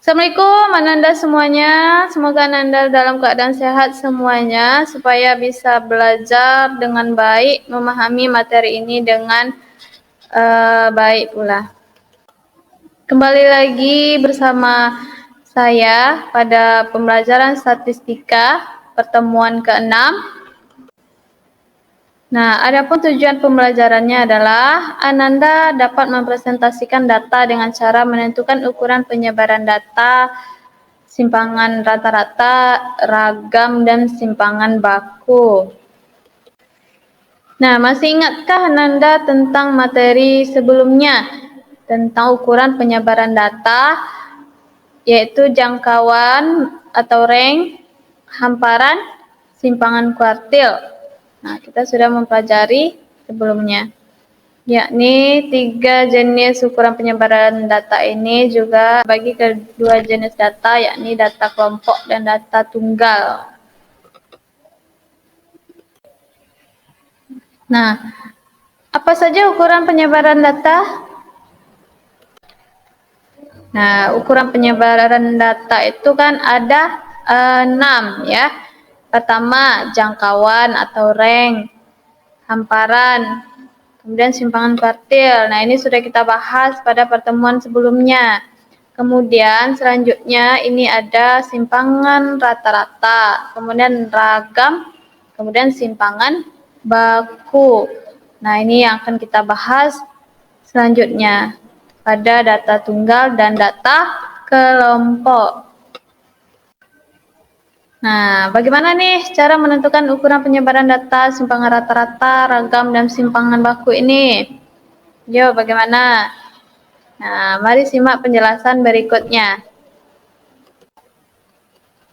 Assalamualaikum Ananda semuanya, semoga Ananda dalam keadaan sehat semuanya supaya bisa belajar dengan baik, memahami materi ini dengan baik pula. Kembali lagi bersama saya pada pembelajaran statistika pertemuan ke-6. Nah, adapun tujuan pembelajarannya adalah Ananda dapat mempresentasikan data dengan cara menentukan ukuran penyebaran data, simpangan rata-rata, ragam, dan simpangan baku. Nah, masih ingatkah Ananda tentang materi sebelumnya tentang ukuran penyebaran data, yaitu jangkauan atau range, hamparan, simpangan kuartil. Nah, kita sudah mempelajari sebelumnya, yakni 3 jenis ukuran penyebaran data ini juga bagi ke 2 jenis data, yakni data kelompok dan data tunggal. Nah, apa saja ukuran penyebaran data? Nah, ukuran penyebaran data itu kan ada 6 ya. Pertama, jangkauan atau range, hamparan, kemudian simpangan kuartil. Nah, ini sudah kita bahas pada pertemuan sebelumnya. Kemudian selanjutnya ini ada simpangan rata-rata, kemudian ragam, kemudian simpangan baku. Nah, ini yang akan kita bahas selanjutnya pada data tunggal dan data kelompok. Nah, bagaimana nih cara menentukan ukuran penyebaran data, simpangan rata-rata, ragam, dan simpangan baku ini? Yo, bagaimana? Nah, mari simak penjelasan berikutnya.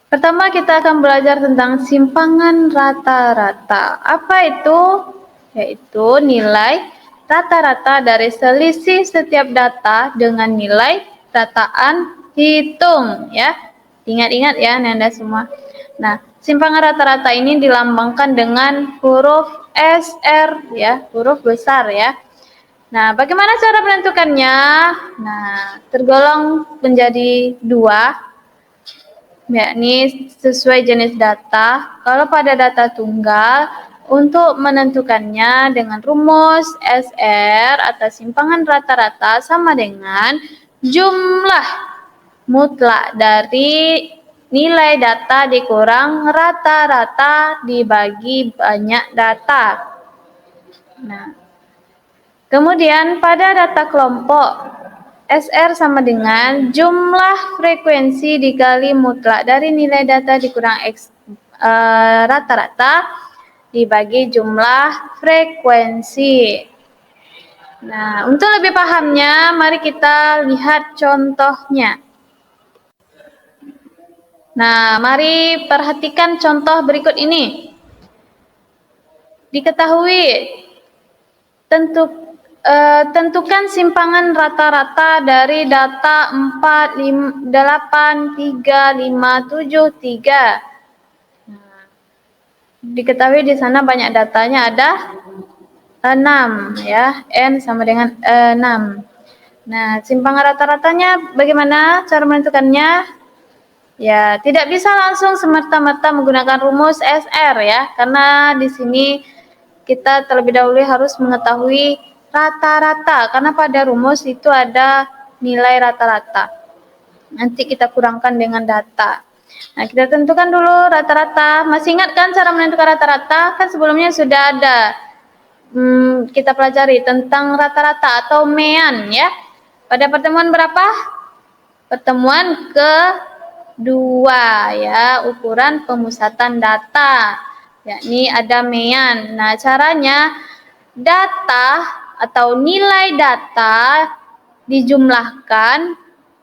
Pertama, kita akan belajar tentang simpangan rata-rata. Apa itu? Yaitu nilai rata-rata dari selisih setiap data dengan nilai rataan hitung, ya. Ingat-ingat ya, Nanda semua. Nah, simpangan rata-rata ini dilambangkan dengan huruf SR, ya, huruf besar, ya. Nah, bagaimana cara menentukannya? Nah, tergolong menjadi 2, yakni sesuai jenis data. Kalau pada data tunggal, untuk menentukannya dengan rumus SR atau simpangan rata-rata sama dengan jumlah mutlak dari nilai data dikurang rata-rata dibagi banyak data. Nah, kemudian pada data kelompok, SR sama dengan jumlah frekuensi dikali mutlak dari nilai data dikurang rata-rata dibagi jumlah frekuensi. Nah, untuk lebih pahamnya, mari kita lihat contohnya. Nah, mari perhatikan contoh berikut ini. Diketahui, tentukan simpangan rata-rata dari data 4, 8, 3, 5, 7, 3. Nah, diketahui di sana banyak datanya ada 6 ya, N sama dengan 6. Nah, simpangan rata-ratanya bagaimana cara menentukannya? Ya, tidak bisa langsung semerta-merta menggunakan rumus SR ya, karena di sini kita terlebih dahulu harus mengetahui rata-rata, karena pada rumus itu ada nilai rata-rata. Nanti kita kurangkan dengan data. Nah, kita tentukan dulu rata-rata. Masih ingat kan cara menentukan rata-rata? Kan sebelumnya sudah ada kita pelajari tentang rata-rata atau mean ya. Pada pertemuan berapa? Pertemuan kedua ya, ukuran pemusatan data, yakni ada mean. Nah, caranya data atau nilai data dijumlahkan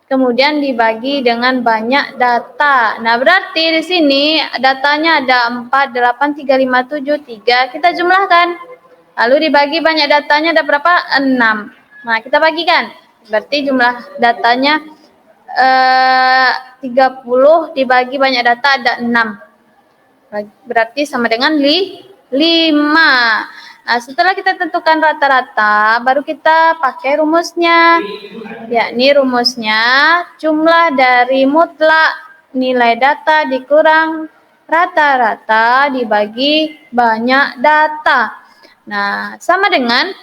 kemudian dibagi dengan banyak data. Nah, berarti di sini datanya ada 4, 8, 3, 5, 7, 3. Kita jumlahkan. Lalu dibagi banyak datanya ada berapa? 6. Nah, kita bagikan. Berarti jumlah datanya 30 dibagi banyak data ada 6. Berarti sama dengan 5. Nah, setelah kita tentukan rata-rata, baru kita pakai rumusnya. Yakni rumusnya jumlah dari mutlak nilai data dikurang rata-rata dibagi banyak data. Nah, sama dengan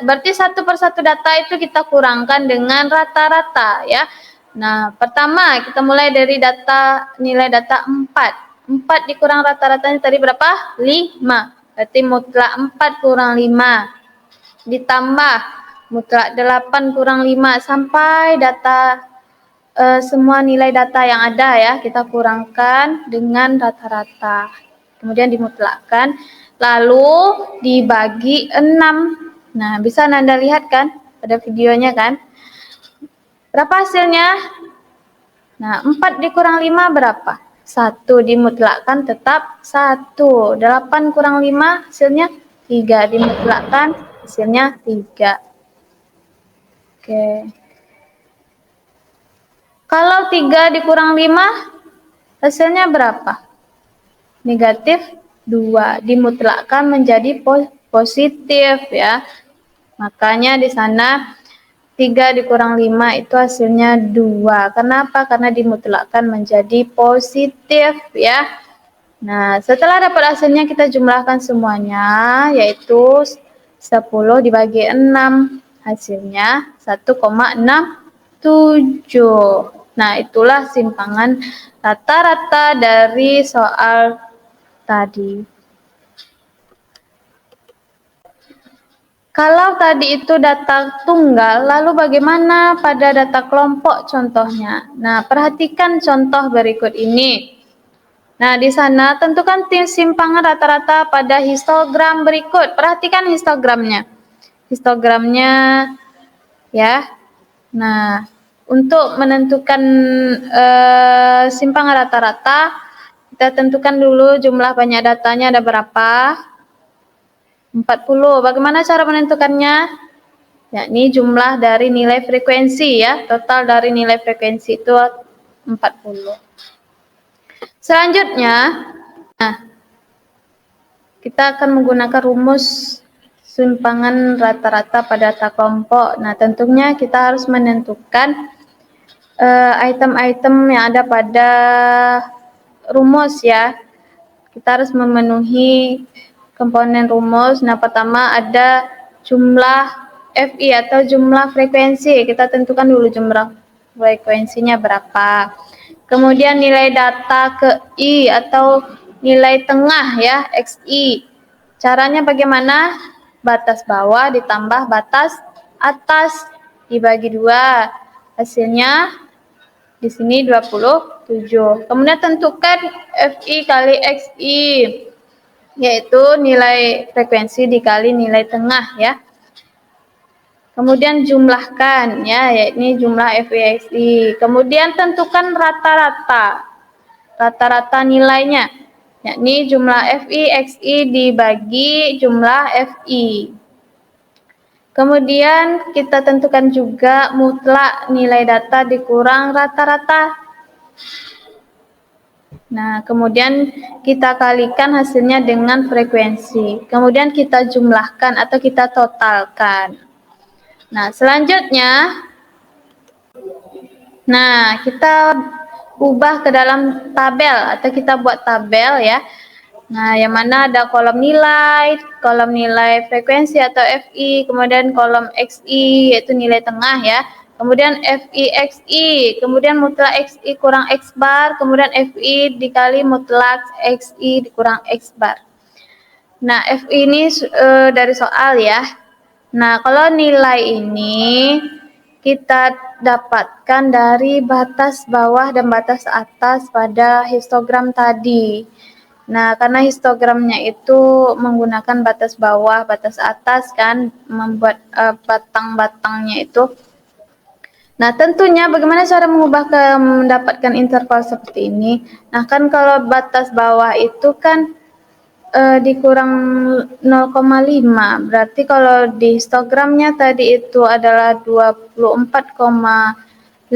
berarti satu persatu data itu kita kurangkan dengan rata-rata ya. Nah, pertama kita mulai dari nilai data 4. 4 dikurang rata-ratanya tadi berapa? 5. Berarti mutlak 4 kurang 5. Ditambah mutlak 8 kurang 5 sampai data semua nilai data yang ada ya, kita kurangkan dengan rata-rata. Kemudian dimutlakkan, lalu dibagi 6. Nah, bisa Anda lihat kan pada videonya kan? Berapa hasilnya? Nah, 4 dikurang 5 berapa? 1 dimutlakkan tetap 1. 8 kurang 5 hasilnya 3. Dimutlakkan hasilnya 3. Oke. Kalau 3 dikurang 5 hasilnya berapa? Negatif 2. Dimutlakkan menjadi positif ya. Makanya di sana 3 dikurang 5 itu hasilnya 2. Kenapa? Karena dimutlakkan menjadi positif ya. Nah, setelah dapat hasilnya kita jumlahkan semuanya, yaitu 10 dibagi 6. Hasilnya 1,67. Nah, itulah simpangan rata-rata dari soal tadi. Kalau tadi itu data tunggal, lalu bagaimana pada data kelompok contohnya? Nah, perhatikan contoh berikut ini. Nah, di sana tentukan simpangan rata-rata pada histogram berikut. Perhatikan histogramnya. Histogramnya ya. Nah, untuk menentukan simpangan rata-rata, kita tentukan dulu jumlah banyak datanya ada berapa. 40. Bagaimana cara menentukannya? Yakni jumlah dari nilai frekuensi ya. Total dari nilai frekuensi itu 40. Selanjutnya, nah, kita akan menggunakan rumus simpangan rata-rata pada data kelompok. Nah, tentunya kita harus menentukan item-item yang ada pada rumus ya. Kita harus memenuhi komponen rumus. Nah, pertama ada jumlah FI atau jumlah frekuensi. Kita tentukan dulu jumlah frekuensinya berapa. Kemudian nilai data ke I atau nilai tengah ya, XI. Caranya bagaimana? Batas bawah ditambah batas atas dibagi 2. Hasilnya di sini 27. Kemudian tentukan FI kali XI, yaitu nilai frekuensi dikali nilai tengah ya. Kemudian jumlahkan ya, yakni jumlah FI XI. Kemudian tentukan rata-rata. Rata-rata nilainya, yakni jumlah FI XI dibagi jumlah FI. Kemudian kita tentukan juga mutlak nilai data dikurang rata-rata. Nah, kemudian kita kalikan hasilnya dengan frekuensi. Kemudian kita jumlahkan atau kita totalkan. Nah, selanjutnya, kita ubah ke dalam tabel atau kita buat tabel ya. Nah, yang mana ada kolom nilai frekuensi atau FI, kemudian kolom XI yaitu nilai tengah ya. Kemudian FI XI, kemudian mutlak XI kurang X bar, kemudian FI dikali mutlak XI dikurang X bar. Nah, FI ini dari soal ya. Nah, kalau nilai ini kita dapatkan dari batas bawah dan batas atas pada histogram tadi. Nah, karena histogramnya itu menggunakan batas bawah, batas atas kan, membuat batang-batangnya itu. Nah, tentunya bagaimana cara mendapatkan interval seperti ini? Nah, kan kalau batas bawah itu kan dikurang 0,5. Berarti kalau di histogramnya tadi itu adalah 24,5.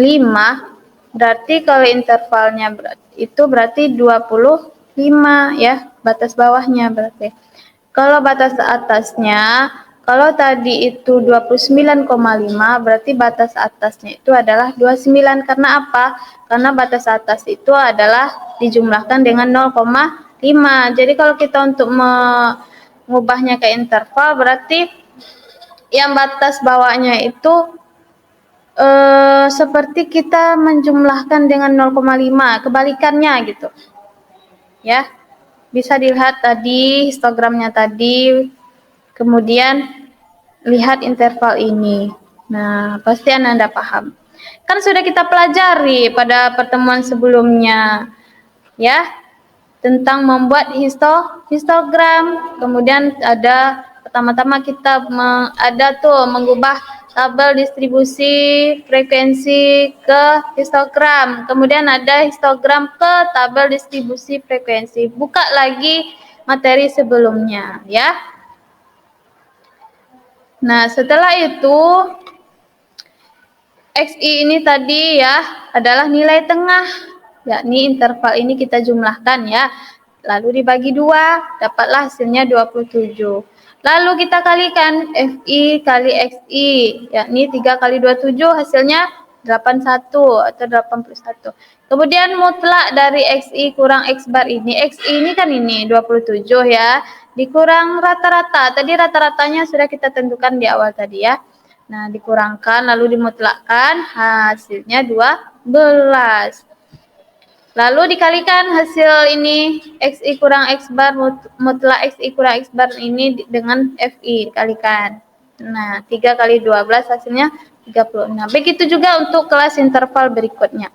Berarti kalau intervalnya itu berarti 25 ya, batas bawahnya berarti. Kalau batas atasnya, kalau tadi itu 29,5 berarti batas atasnya itu adalah 29. Karena apa? Karena batas atas itu adalah dijumlahkan dengan 0,5. Jadi kalau kita untuk mengubahnya ke interval berarti yang batas bawahnya itu seperti kita menjumlahkan dengan 0,5, kebalikannya gitu. Ya. Bisa dilihat tadi histogramnya tadi, kemudian lihat interval ini. Nah, pasti Anda paham. Kan sudah kita pelajari pada pertemuan sebelumnya, ya, tentang membuat histogram. Kemudian ada pertama-tama kita mengubah tabel distribusi frekuensi ke histogram. Kemudian ada histogram ke tabel distribusi frekuensi. Buka lagi materi sebelumnya, ya. Nah, setelah itu XI ini tadi ya adalah nilai tengah, yakni interval ini kita jumlahkan ya. Lalu dibagi 2, dapatlah hasilnya 27. Lalu kita kalikan FI kali XI, yakni 3 kali 27 hasilnya 81 atau 81. Kemudian mutlak dari XI kurang X bar ini, XI ini kan ini 27 ya, dikurang rata-rata. Tadi rata-ratanya sudah kita tentukan di awal tadi ya. Nah, dikurangkan lalu dimutlakkan, hasilnya 12. Lalu dikalikan hasil ini XI kurang X bar mutlak XI kurang X bar ini dengan FI dikalikan. Nah, 3 kali 12 hasilnya 36. Begitu juga untuk kelas interval berikutnya.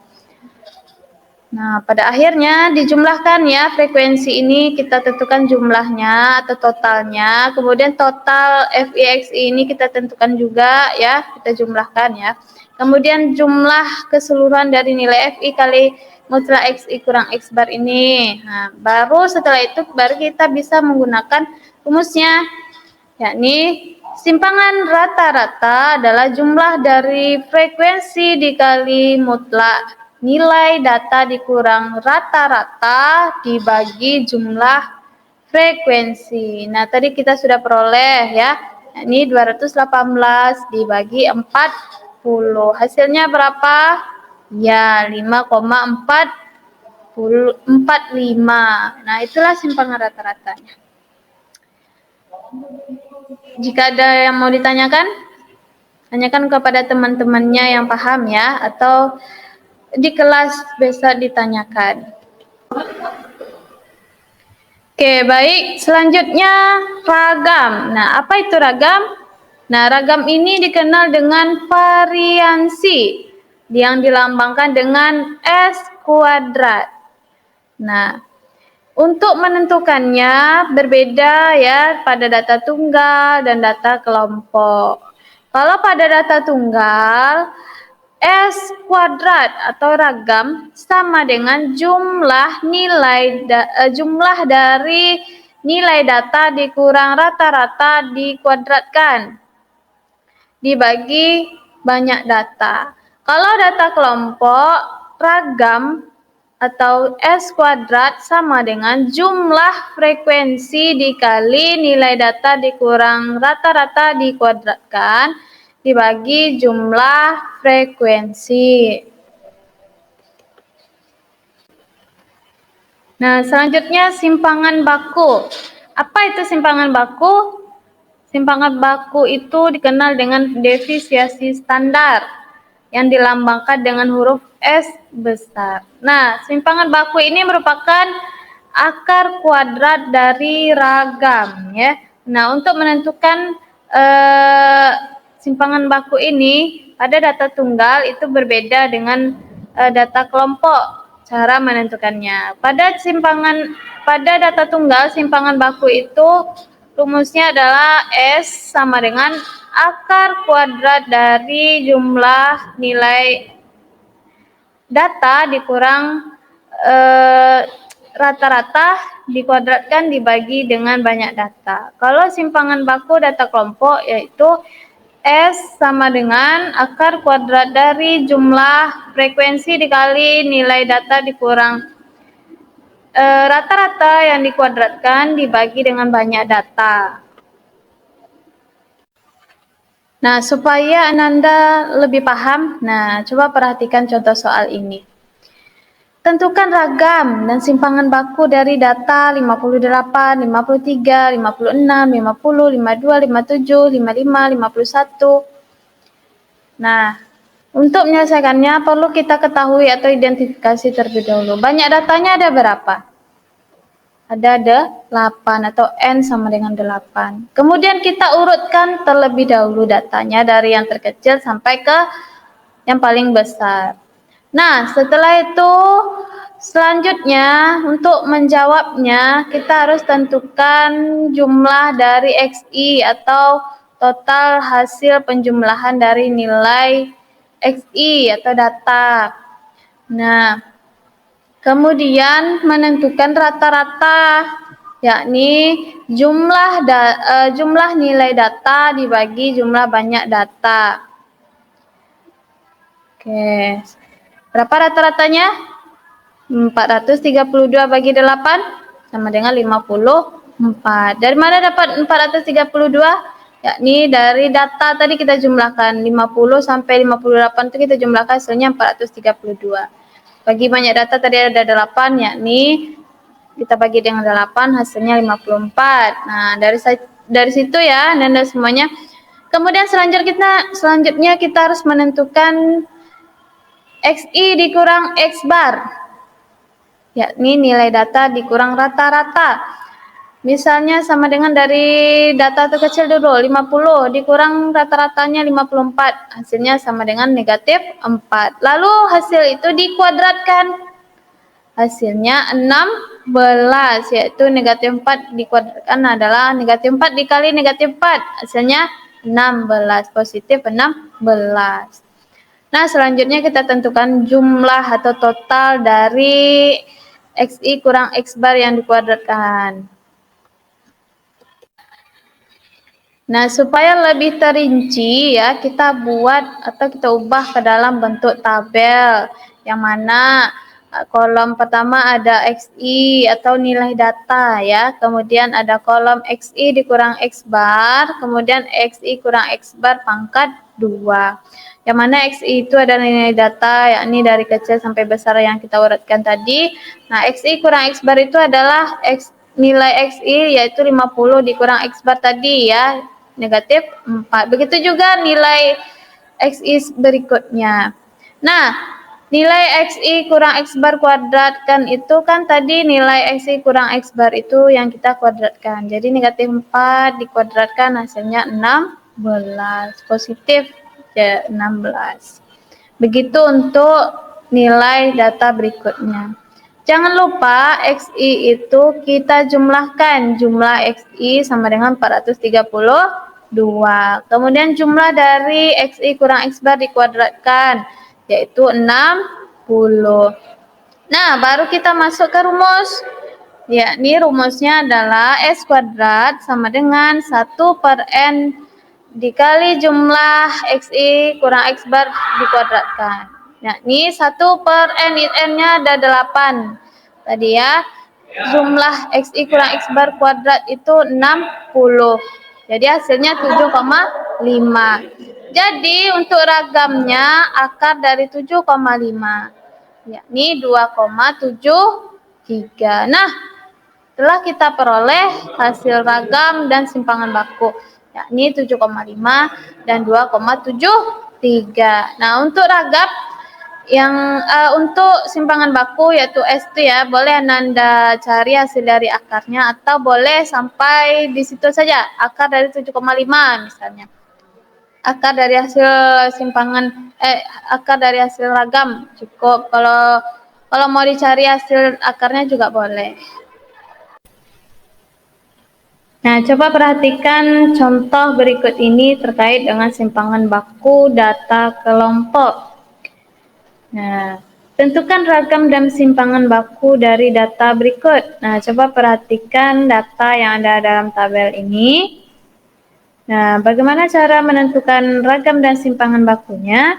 Nah, pada akhirnya dijumlahkan ya frekuensi ini, kita tentukan jumlahnya atau totalnya. Kemudian total FIXI ini kita tentukan juga ya, kita jumlahkan ya. Kemudian jumlah keseluruhan dari nilai FI kali mutlak XI kurang X bar ini. Nah, baru setelah itu baru kita bisa menggunakan rumusnya, yakni simpangan rata-rata adalah jumlah dari frekuensi dikali mutlak nilai data dikurang rata-rata dibagi jumlah frekuensi. Nah, tadi kita sudah peroleh ya. Ini 218 dibagi 40. Hasilnya berapa? Ya, 5,45. Nah, itulah simpangan rata-ratanya. Jika ada yang mau ditanyakan, tanyakan kepada teman-temannya yang paham ya, atau di kelas besok ditanyakan. Oke, baik. Selanjutnya ragam. Nah, apa itu ragam? Nah, ragam ini dikenal dengan variansi yang dilambangkan dengan S kuadrat. Nah, untuk menentukannya berbeda ya pada data tunggal dan data kelompok. Kalau pada data tunggal, S kuadrat atau ragam sama dengan jumlah dari nilai data dikurang rata-rata dikuadratkan dibagi banyak data. Kalau data kelompok, ragam atau S kuadrat sama dengan jumlah frekuensi dikali nilai data dikurang rata-rata dikuadratkan dibagi jumlah frekuensi. Nah, selanjutnya simpangan baku. Apa itu simpangan baku? Simpangan baku itu dikenal dengan defisiensi standar yang dilambangkan dengan huruf S besar. Nah, simpangan baku ini merupakan akar kuadrat dari ragam ya. Nah, untuk menentukan simpangan baku ini pada data tunggal itu berbeda dengan data kelompok cara menentukannya. Pada data tunggal simpangan baku itu rumusnya adalah S sama dengan akar kuadrat dari jumlah nilai data dikurang rata-rata dikuadratkan dibagi dengan banyak data. Kalau simpangan baku data kelompok yaitu S sama dengan akar kuadrat dari jumlah frekuensi dikali nilai data dikurang rata-rata yang dikuadratkan dibagi dengan banyak data. Nah, supaya Ananda lebih paham, coba perhatikan contoh soal ini. Tentukan ragam dan simpangan baku dari data 58, 53, 56, 50, 52, 57, 55, 51. Nah, untuk menyelesaikannya perlu kita ketahui atau identifikasi terlebih dahulu. Banyak datanya ada berapa? Ada 8 atau N sama dengan 8. Kemudian kita urutkan terlebih dahulu datanya dari yang terkecil sampai ke yang paling besar. Nah, setelah itu selanjutnya untuk menjawabnya kita harus tentukan jumlah dari XI atau total hasil penjumlahan dari nilai XI atau data. Nah, kemudian menentukan rata-rata, yakni jumlah nilai data dibagi jumlah banyak data. Oke, berapa rata-ratanya? 432 bagi 8 sama dengan 54. Dari mana dapat 432? Yakni dari data tadi kita jumlahkan 50 sampai 58 itu kita jumlahkan hasilnya 432. Bagi banyak data tadi ada 8, yakni kita bagi dengan 8 hasilnya 54. Nah, dari situ ya Anda semuanya. Kemudian selanjutnya kita harus menentukan XI dikurang X bar, yakni nilai data dikurang rata-rata. Misalnya sama dengan dari data terkecil dulu, 50 dikurang rata-ratanya 54, hasilnya sama dengan negatif 4. Lalu hasil itu dikuadratkan, hasilnya 16, yaitu negatif 4 dikuadratkan adalah negatif 4 dikali negatif 4, hasilnya 16, positif 16. Nah, selanjutnya kita tentukan jumlah atau total dari XI kurang X bar yang dikuadratkan. Nah, supaya lebih terinci ya, kita buat atau kita ubah ke dalam bentuk tabel, yang mana kolom pertama ada XI atau nilai data ya, kemudian ada kolom XI dikurang X bar, kemudian XI kurang X bar pangkat 2. Yang mana XI itu ada nilai data, yakni dari kecil sampai besar yang kita urutkan tadi. Nah, XI kurang X bar itu adalah nilai XI yaitu 50 dikurang X bar tadi ya, negatif 4. Begitu juga nilai XI berikutnya. Nah, nilai XI kurang X bar kuadrat kan itu kan tadi nilai XI kurang X bar itu yang kita kuadratkan. Jadi negatif 4 dikuadratkan hasilnya 16. Positif ya 16. Begitu untuk nilai data berikutnya. Jangan lupa XI itu kita jumlahkan. Jumlah XI sama dengan 432. Kemudian jumlah dari XI kurang X bar dikuadratkan, yaitu 60. Nah, baru kita masuk ke rumus. Yakni rumusnya adalah S kuadrat sama dengan 1/N dikali jumlah XI kurang X bar dikuadratkan. Yakni 1/N, N-nya ada 8. Tadi ya, jumlah XI kurang X bar kuadrat itu 60. Jadi hasilnya 7,5. Jadi untuk ragamnya akar dari 7,5, yakni 2,73. Nah, telah kita peroleh hasil ragam dan simpangan baku, yakni 7,5 dan 2,73. Nah, untuk ragam yang untuk simpangan baku yaitu S itu ya, boleh Anda cari hasil dari akarnya atau boleh sampai di situ saja, akar dari 7,5 misalnya. Akar dari hasil akar dari hasil ragam cukup. Kalau mau dicari hasil akarnya juga boleh. Nah, coba perhatikan contoh berikut ini terkait dengan simpangan baku data kelompok. Nah, tentukan ragam dan simpangan baku dari data berikut. Nah, coba perhatikan data yang ada dalam tabel ini. Nah, bagaimana cara menentukan ragam dan simpangan bakunya?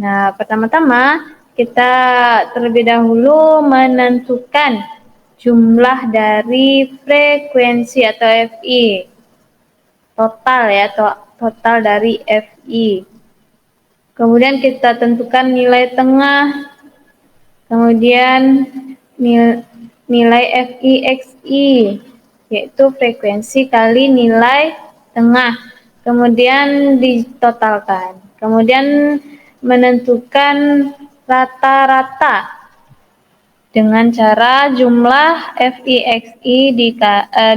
Nah, pertama-tama kita terlebih dahulu menentukan jumlah dari frekuensi atau FI. Total ya, total dari FI. Kemudian kita tentukan nilai tengah. Kemudian nilai FI/XI, yaitu frekuensi kali nilai tengah. Kemudian ditotalkan. Kemudian menentukan rata-rata dengan cara jumlah FI/XI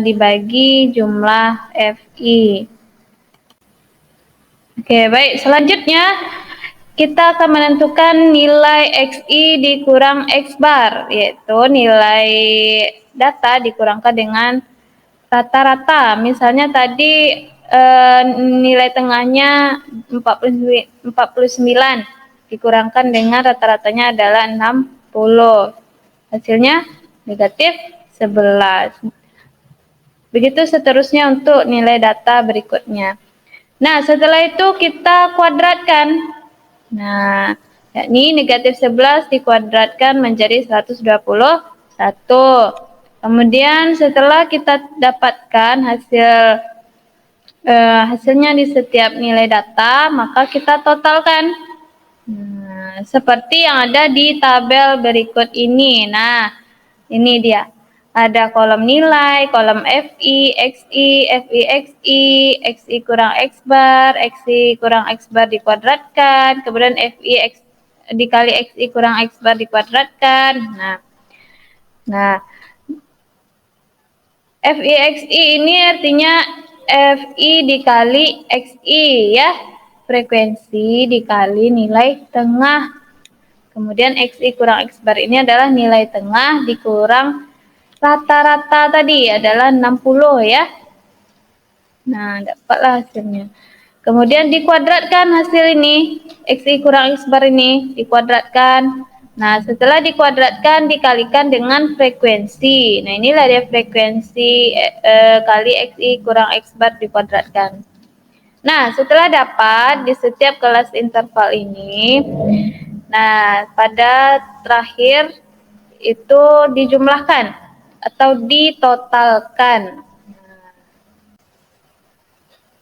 dibagi jumlah FI. Oke, baik. Selanjutnya kita akan menentukan nilai XI dikurang X bar, yaitu nilai data dikurangkan dengan rata-rata. Misalnya tadi nilai tengahnya 49 dikurangkan dengan rata-ratanya adalah 60. Hasilnya negatif 11. Begitu seterusnya untuk nilai data berikutnya. Nah, setelah itu kita kuadratkan. Nah, yakni negatif 11 dikuadratkan menjadi 121. Kemudian setelah kita dapatkan hasilnya di setiap nilai data, maka kita totalkan. Nah, seperti yang ada di tabel berikut ini. Nah, ini dia. Ada kolom nilai, kolom FI, XI, FI/XI, XI kurang X bar, XI kurang X bar dikuadratkan, kemudian FI dikali XI kurang X bar dikuadratkan. Nah, FI/XI ini artinya FI dikali XI ya, frekuensi dikali nilai tengah. Kemudian XI kurang X bar ini adalah nilai tengah dikurang rata-rata tadi adalah 60 ya. Nah, dapatlah hasilnya. Kemudian dikuadratkan hasil ini, XI kurang X bar ini dikuadratkan. Nah, setelah dikuadratkan dikalikan dengan frekuensi. Nah, inilah dia frekuensi kali XI kurang X bar dikuadratkan. Nah, setelah dapat di setiap kelas interval ini, nah, pada terakhir itu dijumlahkan atau ditotalkan.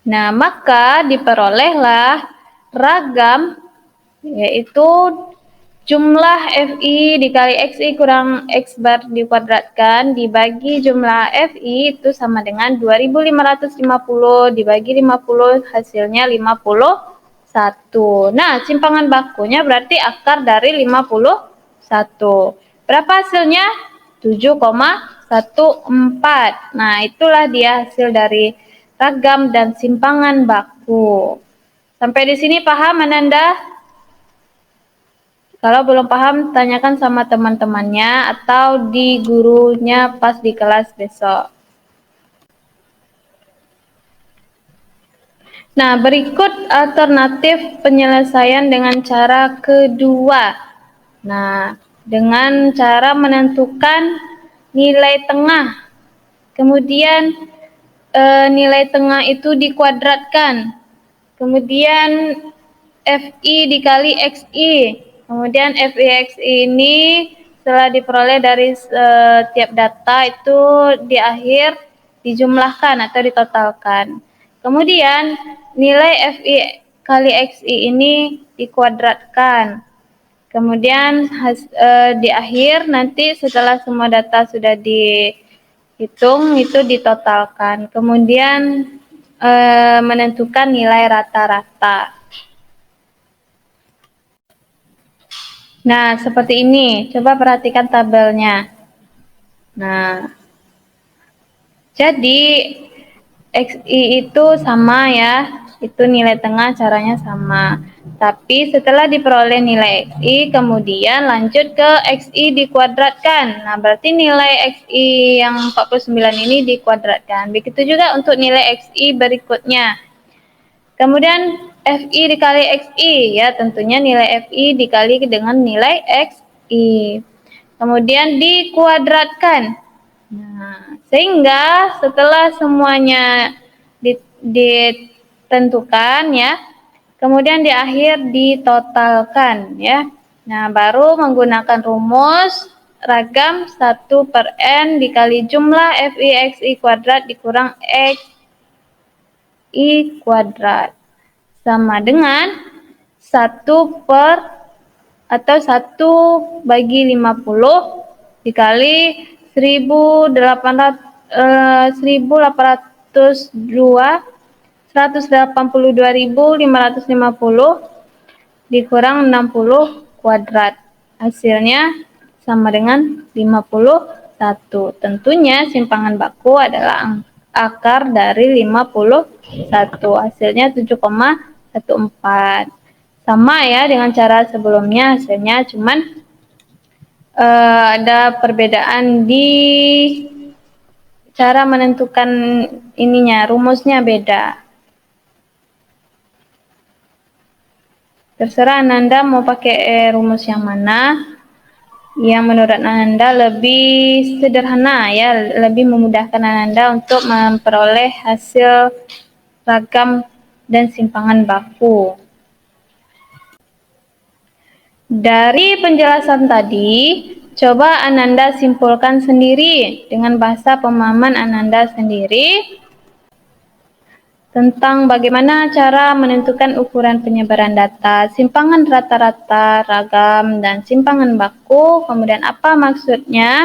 Nah, maka diperolehlah ragam, yaitu jumlah FI dikali XI kurang X bar dikuadratkan dibagi jumlah FI itu sama dengan 2550 dibagi 50 hasilnya 51. Nah, simpangan bakunya berarti akar dari 51. Berapa hasilnya? 7,14. Nah, itulah dia hasil dari ragam dan simpangan baku. Sampai di sini paham Ananda? Kalau belum paham, tanyakan sama teman-temannya atau di gurunya pas di kelas besok. Nah, berikut alternatif penyelesaian dengan cara kedua. Nah, dengan cara menentukan nilai tengah. Kemudian nilai tengah itu dikuadratkan. Kemudian FI dikali XI. Kemudian FI/XI ini setelah diperoleh dari setiap data itu di akhir dijumlahkan atau ditotalkan. Kemudian nilai FI kali XI ini dikuadratkan. Kemudian di akhir nanti setelah semua data sudah dihitung itu ditotalkan. Kemudian menentukan nilai rata-rata. Nah, seperti ini. Coba perhatikan tabelnya. Nah, jadi XI itu sama ya, itu nilai tengah caranya sama. Tapi setelah diperoleh nilai XI, kemudian lanjut ke XI dikuadratkan. Nah, berarti nilai XI yang 49 ini dikuadratkan. Begitu juga untuk nilai XI berikutnya. Kemudian FI dikali XI, ya tentunya nilai FI dikali dengan nilai XI. Kemudian dikuadratkan. Nah, sehingga setelah semuanya ditentukan ya, kemudian di akhir ditotalkan ya. Nah, baru menggunakan rumus ragam 1/n dikali jumlah FI kuadrat dikurang XI kuadrat sama dengan 1/50 dikali 182.550 dikurang 60 kuadrat. Hasilnya sama dengan 51. Tentunya simpangan baku adalah akar dari 51. Hasilnya 7,14. Sama ya dengan cara sebelumnya, hasilnya cuman ada perbedaan di cara menentukan rumusnya beda. Terserah Ananda mau pakai rumus yang mana, yang menurut Ananda lebih sederhana ya, lebih memudahkan Ananda untuk memperoleh hasil ragam dan simpangan baku. Dari penjelasan tadi, coba Ananda simpulkan sendiri dengan bahasa pemahaman Ananda sendiri tentang bagaimana cara menentukan ukuran penyebaran data, simpangan rata-rata, ragam, dan simpangan baku, kemudian apa maksudnya.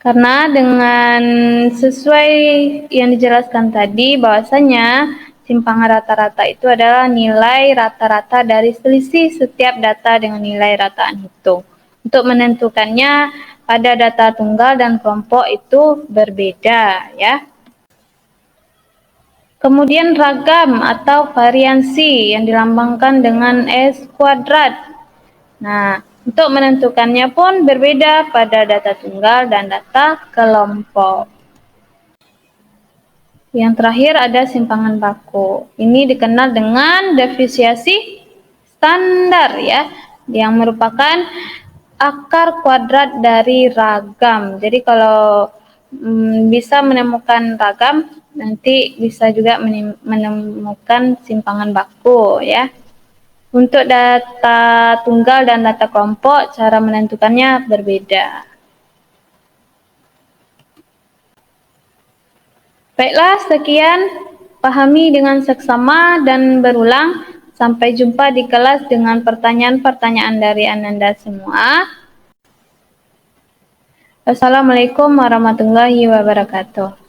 Karena dengan sesuai yang dijelaskan tadi, bahwasanya simpangan rata-rata itu adalah nilai rata-rata dari selisih setiap data dengan nilai rataan hitung. Untuk menentukannya pada data tunggal dan kelompok itu berbeda ya. Kemudian ragam atau variansi yang dilambangkan dengan S kuadrat. Nah, untuk menentukannya pun berbeda pada data tunggal dan data kelompok. Yang terakhir ada simpangan baku. Ini dikenal dengan defisiensi standar ya, yang merupakan akar kuadrat dari ragam. Jadi kalau bisa menemukan ragam, nanti bisa juga menemukan simpangan baku ya. Untuk data tunggal dan data kelompok, cara menentukannya berbeda. Baiklah, sekian. Pahami dengan seksama dan berulang. Sampai jumpa di kelas dengan pertanyaan-pertanyaan dari Ananda semua. Assalamualaikum warahmatullahi wabarakatuh.